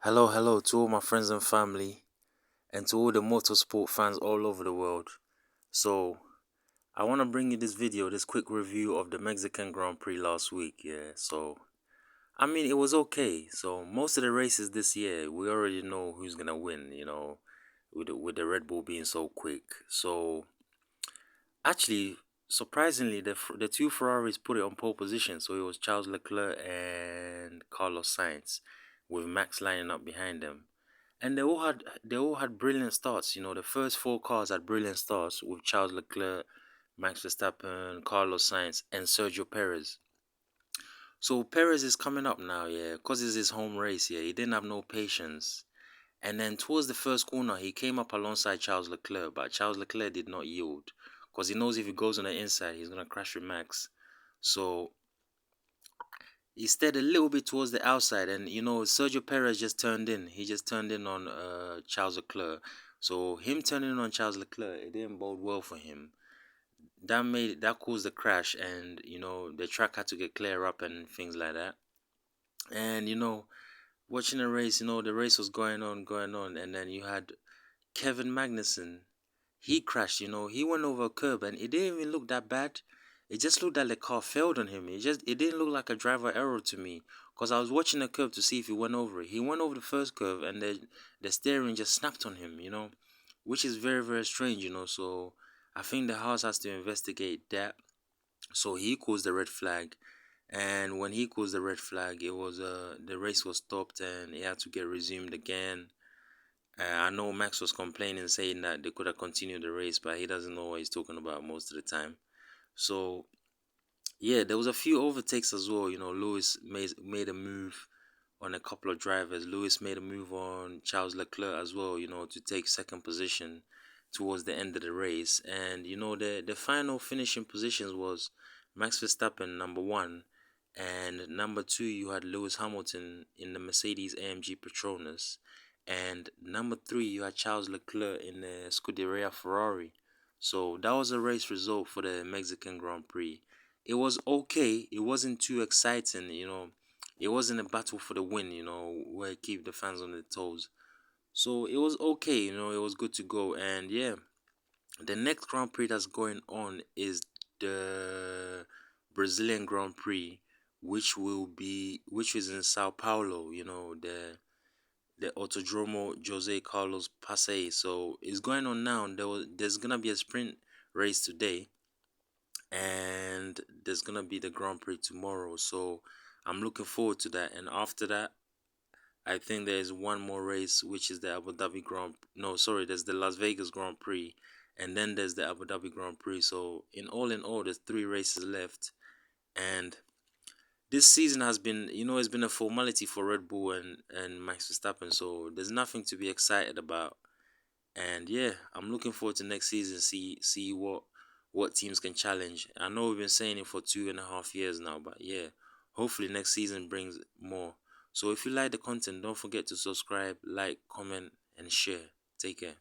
Hello to all my friends and family, and to all the motorsport fans all over the world. So, I want to bring you this video, this quick review of the Mexican Grand Prix last week. I mean, it was okay. So, most of the races this year, we already know who's gonna win. With the Red Bull being so quick. So, actually, surprisingly, the two Ferraris put it on pole position. So it was Charles Leclerc and Carlos Sainz, with Max lining up behind them. And they all had brilliant starts. The first four cars had brilliant starts with Charles Leclerc, Max Verstappen, Carlos Sainz, and Sergio Perez. So Perez is coming up now, yeah, because it's his home race, yeah. He didn't have no patience. And then towards the first corner, he came up alongside Charles Leclerc, but Charles Leclerc did not yield because he knows if he goes on the inside, he's gonna crash with Max. So he stayed a little bit towards the outside, and Sergio Perez just turned in. He just turned in on Charles Leclerc. So him turning on Charles Leclerc, it didn't bode well for him. That caused the crash, and the track had to get clear up and things like that. And watching the race, the race was going on, and then you had Kevin Magnussen. He crashed. He went over a curb, and it didn't even look that bad. It just looked like the car failed on him. It didn't look like a driver error to me, because I was watching the curve to see if he went over it. He went over the first curve, and the steering just snapped on him. Which is very, very strange. So I think the house has to investigate that. So he calls the red flag, and when he calls the red flag, it was the race was stopped and it had to get resumed again. I know Max was complaining, saying that they could have continued the race, but he doesn't know what he's talking about most of the time. So yeah, there was a few overtakes as well. Lewis made a move on a couple of drivers. Lewis made a move on Charles Leclerc as well. To take second position towards the end of the race. And the final finishing positions was Max Verstappen number 1, and number 2 you had Lewis Hamilton in the Mercedes AMG Petronas, and number 3 you had Charles Leclerc in the Scuderia Ferrari. So that was a race result for the Mexican Grand Prix. It was okay. It wasn't too exciting. It wasn't a battle for the win. Where it keep the fans on their toes. So it was okay. It was good to go. And yeah, the next Grand Prix that's going on is the Brazilian Grand Prix, which is in Sao Paulo. The Autodromo Jose Carlos Pace. So it's going on now. There's gonna be a sprint race today, and there's gonna be the Grand Prix tomorrow. So I'm looking forward to that. And after that, I think there is one more race, which is the Abu Dhabi Grand. No, sorry, there's the Las Vegas Grand Prix, and then there's the Abu Dhabi Grand Prix. So in all, there's 3 races left, and this season has been, it's been a formality for Red Bull and Max Verstappen. So there's nothing to be excited about. And yeah, I'm looking forward to next season. See what teams can challenge. I know we've been saying it for 2.5 years now, but yeah, hopefully next season brings more. So if you like the content, don't forget to subscribe, like, comment, and share. Take care.